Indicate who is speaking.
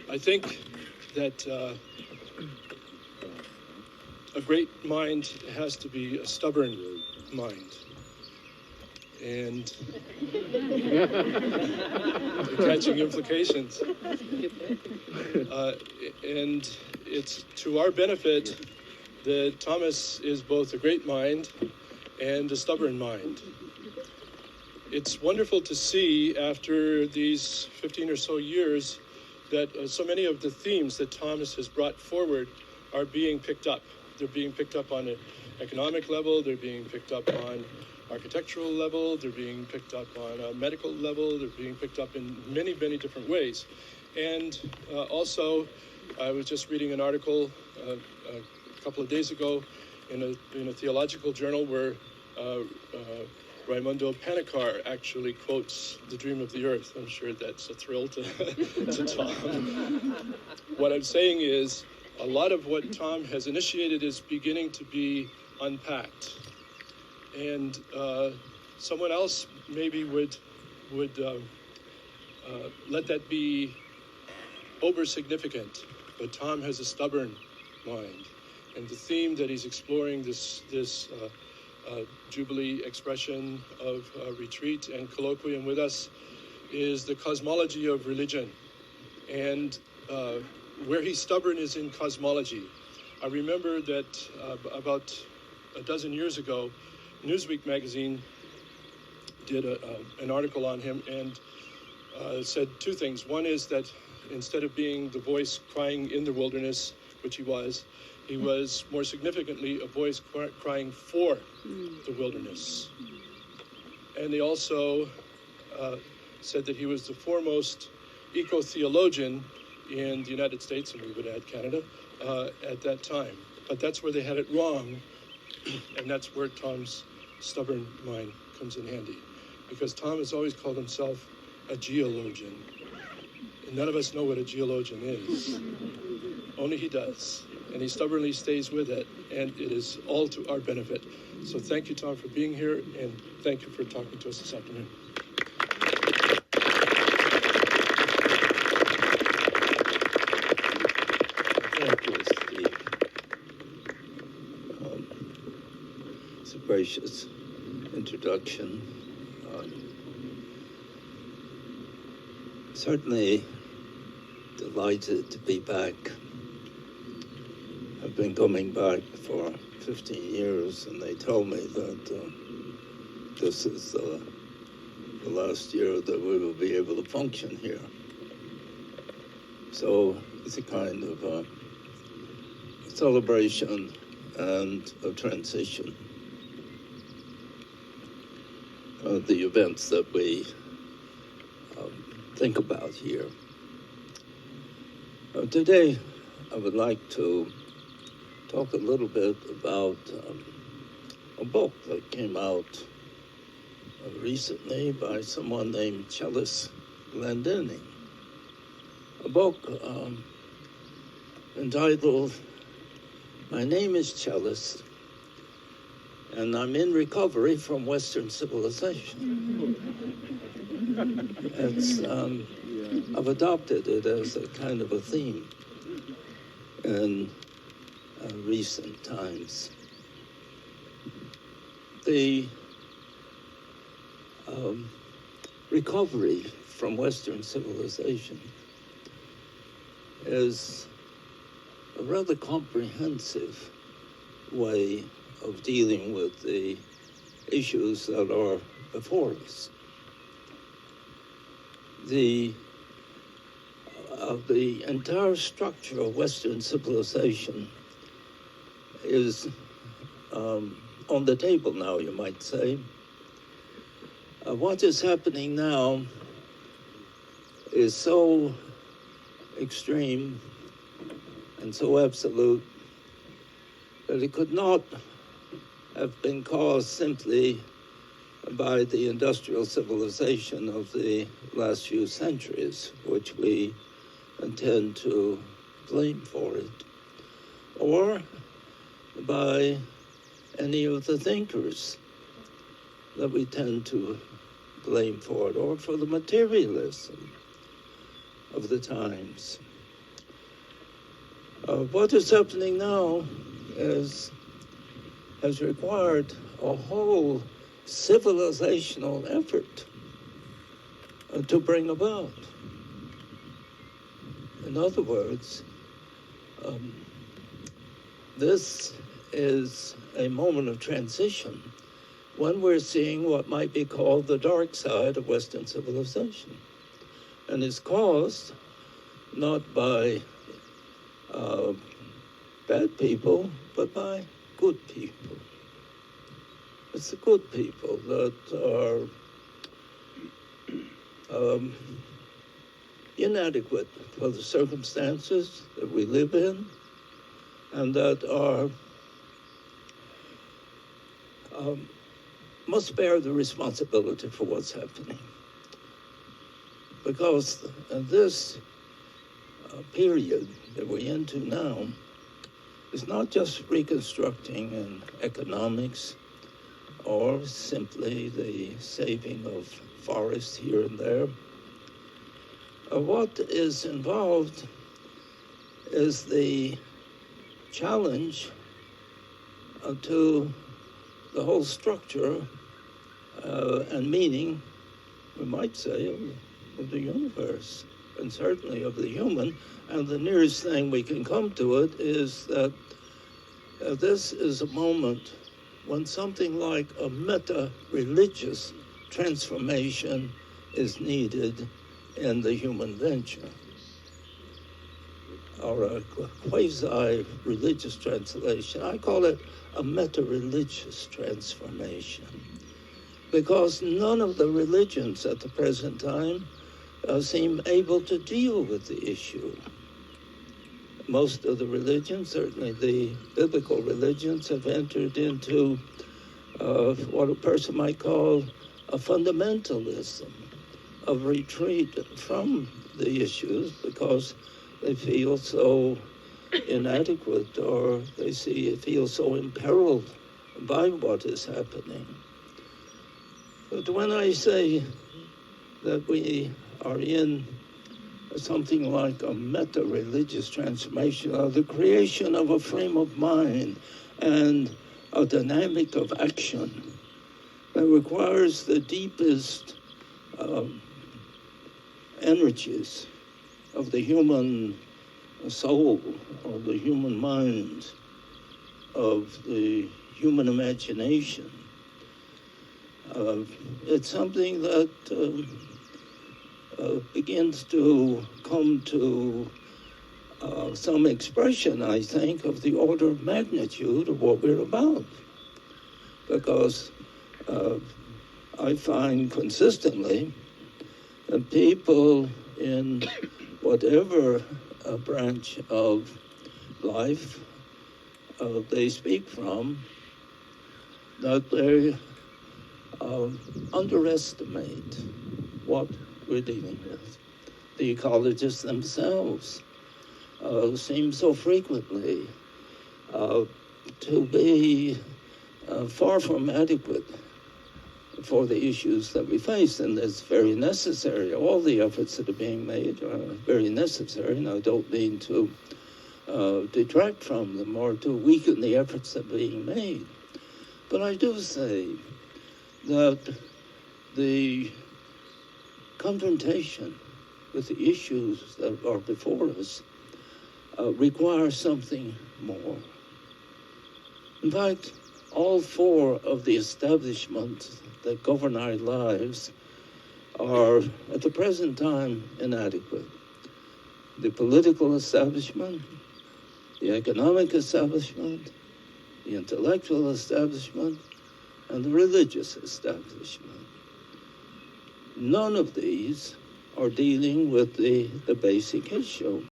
Speaker 1: I think that a great mind has to be a stubborn mind. And catching implications. And it's to our benefit that Thomas is both a great mind and a stubborn mind. It's wonderful to see after these 15 or so years that so many of the themes that Thomas has brought forward are being picked up. They're being picked up on an economic level, they're being picked up on architectural level, they're being picked up on a medical level, they're being picked up in many, many different ways. And also, I was just reading an article a couple of days ago in a theological journal where Raimundo Panikkar actually quotes The Dream of the Earth. I'm sure that's a thrill to Tom. What I'm saying is, a lot of what Tom has initiated is beginning to be unpacked. And someone else maybe would let that be over-significant, but Tom has a stubborn mind. And the theme that he's exploring, this Jubilee expression of retreat and colloquium with us, is the cosmology of religion. And where he's stubborn is in cosmology. I remember that about a dozen years ago, Newsweek magazine did an article on him and said two things. One is that instead of being the voice crying in the wilderness, which he was more significantly a voice crying for the wilderness. And they also said that he was the foremost eco-theologian in the United States, and we would add Canada, at that time. But that's where they had it wrong, and that's where Tom's stubborn mind comes in handy. Because Tom has always called himself a geologian. And none of us know what a geologian is. Only he does. And he stubbornly stays with it, and it is all to our benefit. So thank you, Tom, for being here, and thank you for talking to us this afternoon.
Speaker 2: Thank you, Steve. It's a gracious introduction. Certainly delighted to be back. I've been coming back for 15 years, and they told me that this is the last year that we will be able to function here. So it's a kind of a celebration and a transition. The events that we think about here. Today, I would like to talk a little bit about a book that came out recently by someone named Chellis Glendinning. A book entitled, My Name is Chellis, and I'm in recovery from Western civilization. It's, I've adopted it as a kind of a theme in recent times. The recovery from Western civilization is a rather comprehensive way of dealing with the issues that are before us. The entire structure of Western civilization is on the table now, you might say. What is happening now is so extreme and so absolute that it could not have been caused simply by the industrial civilization of the last few centuries, which we intend to blame for it, or by any of the thinkers that we tend to blame for it, or for the materialism of the times. What is happening now has required a whole civilizational effort to bring about. In other words, this is a moment of transition when we're seeing what might be called the dark side of Western civilization. And it's caused not by bad people, but by good people. It's the good people that are inadequate for the circumstances that we live in, and that are must bear the responsibility for what's happening. Because this period that we're into now is not just reconstructing in economics or simply the saving of forests here and there. What is involved is the challenge to the whole structure and meaning, we might say, of the universe, and certainly of the human. And the nearest thing we can come to it is that this is a moment when something like a meta-religious transformation is needed in the human venture, or a quasi-religious translation. I call it a meta-religious transformation, because none of the religions at the present time seem able to deal with the issue. Most of the religions, certainly the biblical religions, have entered into what a person might call a fundamentalism, of retreat from the issues because they feel so inadequate, or they feel so imperiled by what is happening. But when I say that we are in something like a meta-religious transformation, or the creation of a frame of mind and a dynamic of action that requires the deepest energies of the human soul, of the human mind, of the human imagination. It's something that begins to come to some expression, I think, of the order of magnitude of what we're about. Because I find consistently that people in whatever branch of life they speak from, that they underestimate what we're dealing with. The ecologists themselves seem so frequently to be far from adequate for the issues that we face, and it's very necessary. All the efforts that are being made are very necessary, and I don't mean to detract from them or to weaken the efforts that are being made. But I do say that the confrontation with the issues that are before us requires something more. In fact, all four of the establishments that govern our lives are, at the present time, inadequate. The political establishment, the economic establishment, the intellectual establishment, and the religious establishment. None of these are dealing with the basic issue.